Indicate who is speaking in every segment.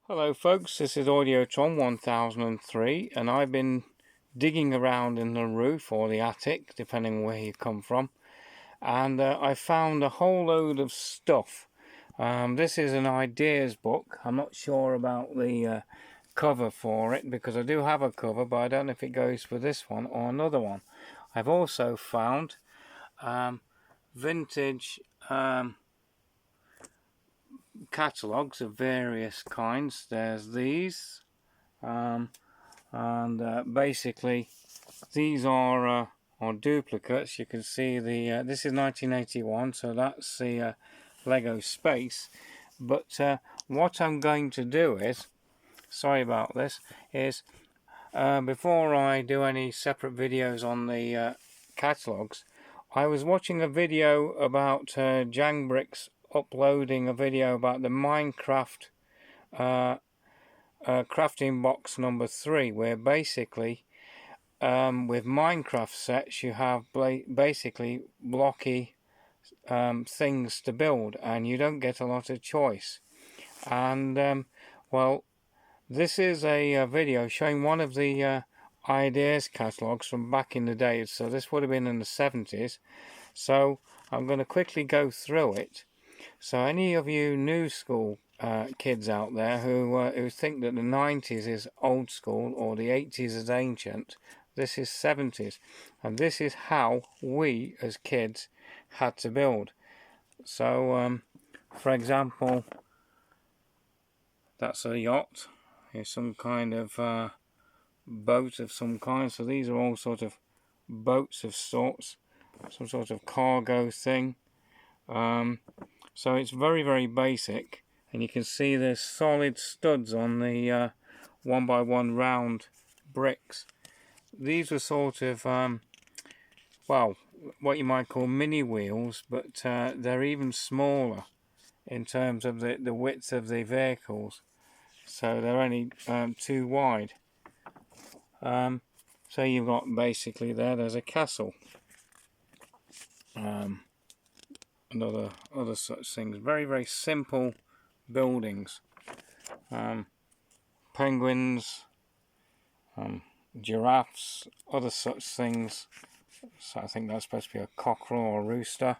Speaker 1: Hello folks, this is Audiotron 1003 and I've been digging around in the roof or the attic, depending on where you come from, and I found a whole load of stuff. This is an ideas book. I'm not sure about the cover for it because I do have a cover, but I don't know if it goes for this one or another one. I've also found vintage catalogues of various kinds. There's these, and basically these are duplicates. You can see the this is 1981, so that's the Lego Space. But what I'm going to do is, sorry about this, is before I do any separate videos on the catalogues, I was watching a video about Jangbricks uploading a video about the Minecraft crafting box number 3, where basically with Minecraft sets you have basically blocky things to build and you don't get a lot of choice. And well, this is a video showing one of the ideas catalogues from back in the day, so this would have been in the 70s. So I'm going to quickly go through it. So any of you new school kids out there who think that the 90s is old school or the 80s is ancient, this is 70s, and this is how we as kids had to build. So for example, that's a yacht. Here's some kind of boat of some kind. So these are all sort of boats of sorts, some sort of cargo thing. So it's very basic, and you can see there's solid studs on the 1x1 round bricks. These were sort of well, what you might call mini wheels, but they're even smaller in terms of the width of the vehicles, so they're only 2 wide. So you've got basically there's a castle, and other such things. Very simple buildings. Penguins, giraffes, other such things. So I think that's supposed to be a cockerel or a rooster.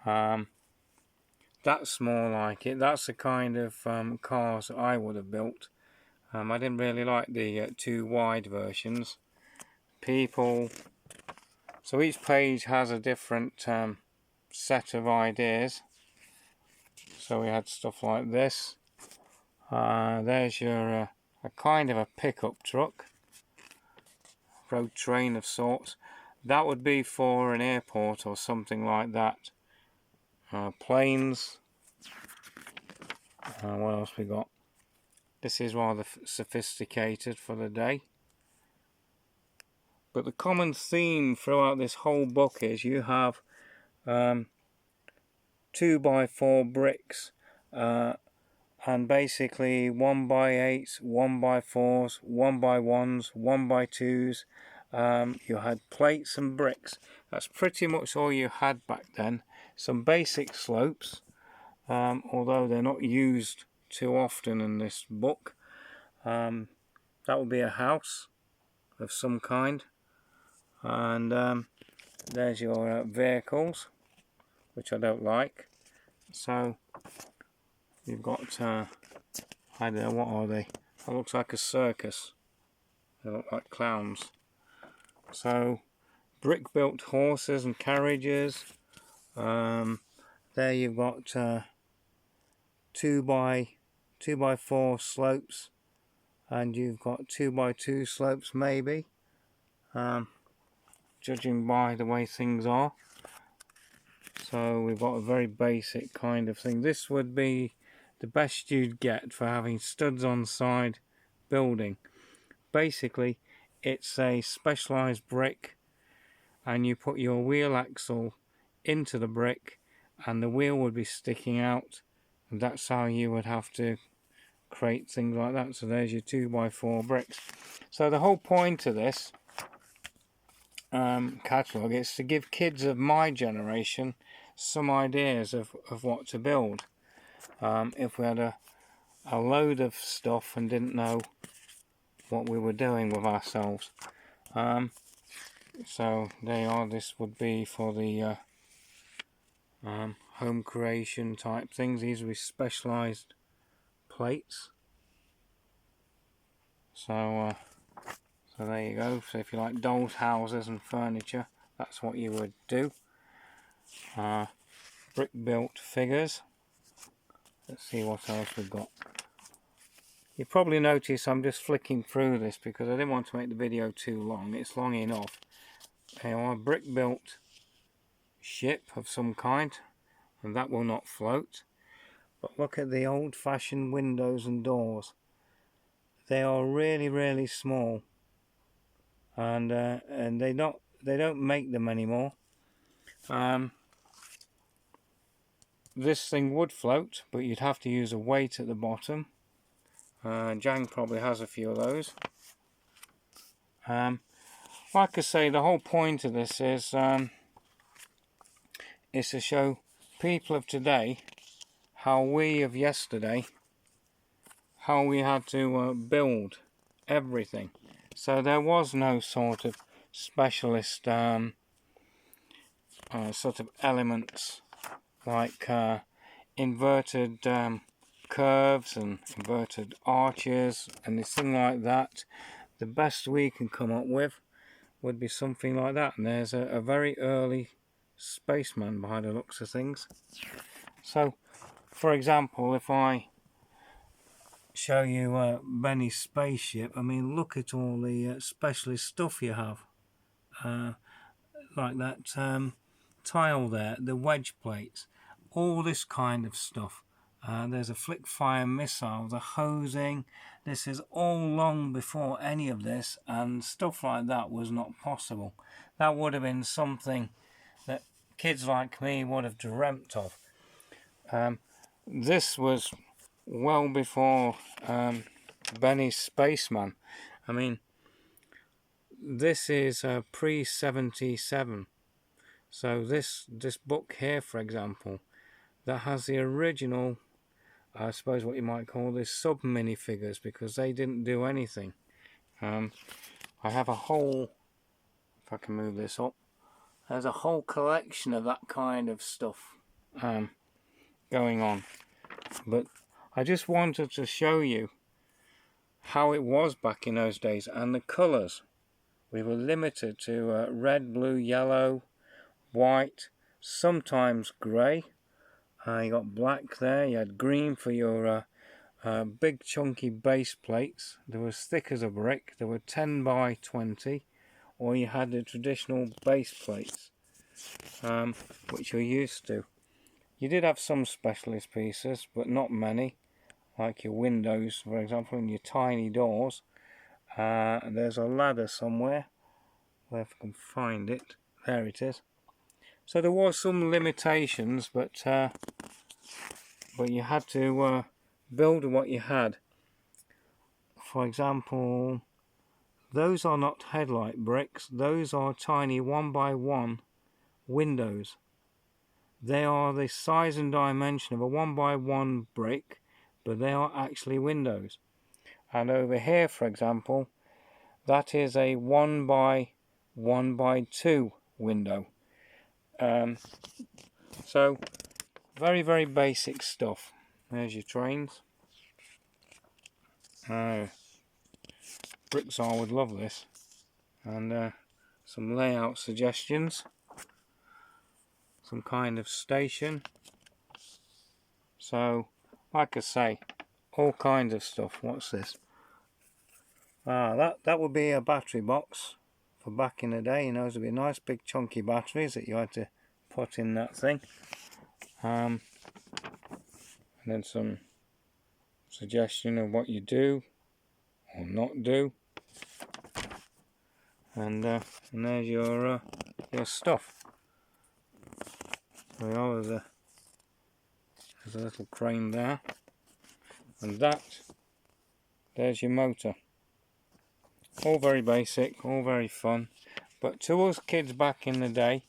Speaker 1: That's more like it. That's the kind of cars I would have built. I didn't really like the 2 wide versions. People. So each page has a different set of ideas. So we had stuff like this. There's your a kind of a pickup truck, road train of sorts. That would be for an airport or something like that. Planes. What else we got? This is rather sophisticated for the day. But the common theme throughout this whole book is you have 2x4 bricks, and basically 1x8s, 1x4s, 1x1s, 1x2s. You had plates and bricks. That's pretty much all you had back then. Some basic slopes, although they're not used too often in this book. That would be a house of some kind. And there's your vehicles, which I don't like. So you've got I don't know, what are they? That looks like a circus. They look like clowns. So brick built horses and carriages. There you've got 2x4 slopes, and you've got 2x2 slopes maybe, judging by the way things are. So we've got a very basic kind of thing. This would be the best you'd get for having studs on side building. Basically it's a specialized brick, and you put your wheel axle into the brick and the wheel would be sticking out, and that's how you would have to create things like that. So there's your 2x4 bricks. So the whole point of this catalogue is to give kids of my generation some ideas of what to build. If we had a load of stuff and didn't know what we were doing with ourselves. So they are. This would be for the home creation type things. These are specialised plates. So so there you go. So if you like dolls' houses and furniture, that's what you would do. Brick built figures. Let's see what else we've got. You probably notice I'm just flicking through this because I didn't want to make the video too long. It's long enough. They are a brick built ship of some kind, and that will not float. But look at the old fashioned windows and doors. They are really, really small, and they don't make them anymore. This thing would float, but you'd have to use a weight at the bottom. Jang probably has a few of those. Like I say, the whole point of this is to show people of today how we of yesterday, how we had to build everything. So there was no sort of specialist sort of elements like inverted curves and inverted arches and anything like that. The best we can come up with would be something like that, and there's a very early spaceman by the looks of things. So for example, if I show you Benny's spaceship, I mean, look at all the specialist stuff you have, like that tile there, the wedge plates, all this kind of stuff. There's a flick fire missile, the hosing. This is all long before any of this, and stuff like that was not possible. That would have been something that kids like me would have dreamt of. This was well before Benny's Spaceman. I mean, this is pre-77. So this book here, for example, that has the original, I suppose what you might call this, sub minifigures, because they didn't do anything. I have a whole, if I can move this up, there's a whole collection of that kind of stuff going on. But I just wanted to show you how it was back in those days, and the colours. We were limited to red, blue, yellow, white, sometimes grey. You got black there. You had green for your big chunky base plates. They were as thick as a brick. They were 10 by 20, or you had the traditional base plates, which you're used to. You did have some specialist pieces, but not many, like your windows, for example, and your tiny doors. There's a ladder somewhere, where if I can find it. There it is. So there was some limitations, but you had to build what you had. For example, those are not headlight bricks. Those are tiny 1x1 windows. They are the size and dimension of a 1x1 brick, but they are actually windows. And over here, for example, that is a 1x1x2 window. So very, very basic stuff. There's your trains. Brickzar would love this. And some layout suggestions. Some kind of station. So, like I say, all kinds of stuff. What's this? That would be a battery box for back in the day. You know, it would be nice big chunky batteries that you had to put in that thing. And then some suggestion of what you do or not do. And there's your stuff. There's a little crane there, and there's your motor. All very basic, all very fun, but to us kids back in the day,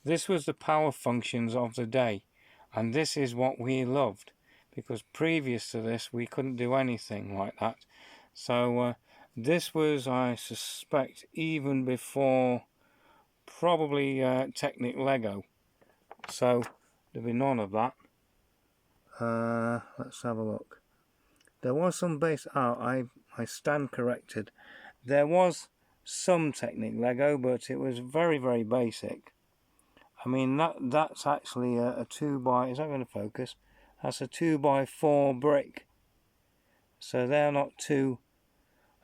Speaker 1: this was the power functions of the day, and this is what we loved, because previous to this we couldn't do anything like that. So this was, I suspect, even before probably Technic Lego. So there'll be none of that. Let's have a look. There was some base. I stand corrected. There was some Technic Lego, but it was very, very basic. I mean, that's actually a 2x. Is that going to focus? That's a 2x4 brick. So they're not two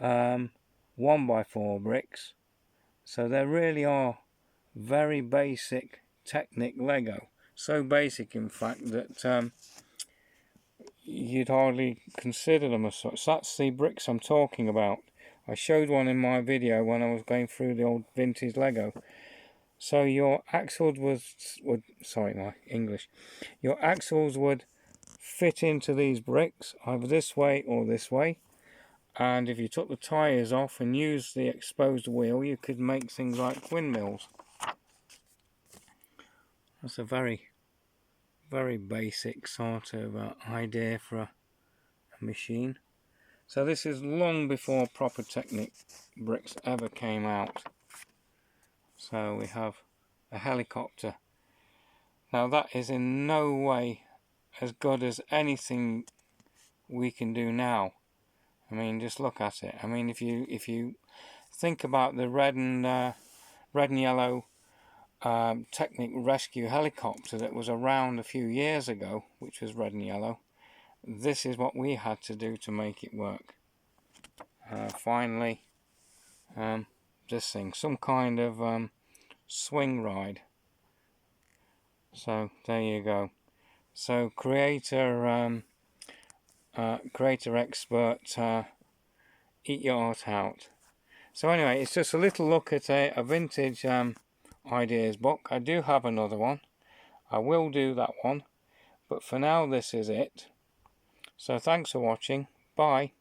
Speaker 1: 1x4 bricks. So they really are very basic Technic Lego. So basic, in fact, that you'd hardly consider them as such. That's the bricks I'm talking about. I showed one in my video when I was going through the old vintage Lego. So your axles would sorry, my English. Your axles would fit into these bricks either this way or this way. And if you took the tyres off and used the exposed wheel, you could make things like windmills. That's a very, very basic sort of idea for a machine. So this is long before proper Technic bricks ever came out. So we have a helicopter. Now that is in no way as good as anything we can do now. I mean, just look at it. I mean, if you think about the red and yellow Technic rescue helicopter that was around a few years ago, which was red and yellow, this is what we had to do to make it work. Finally, this thing, some kind of swing ride. So there you go. So creator expert, eat your heart out. So anyway, it's just a little look at a vintage ideas book. I do have another one. I will do that one. But for now, this is it. So thanks for watching. Bye.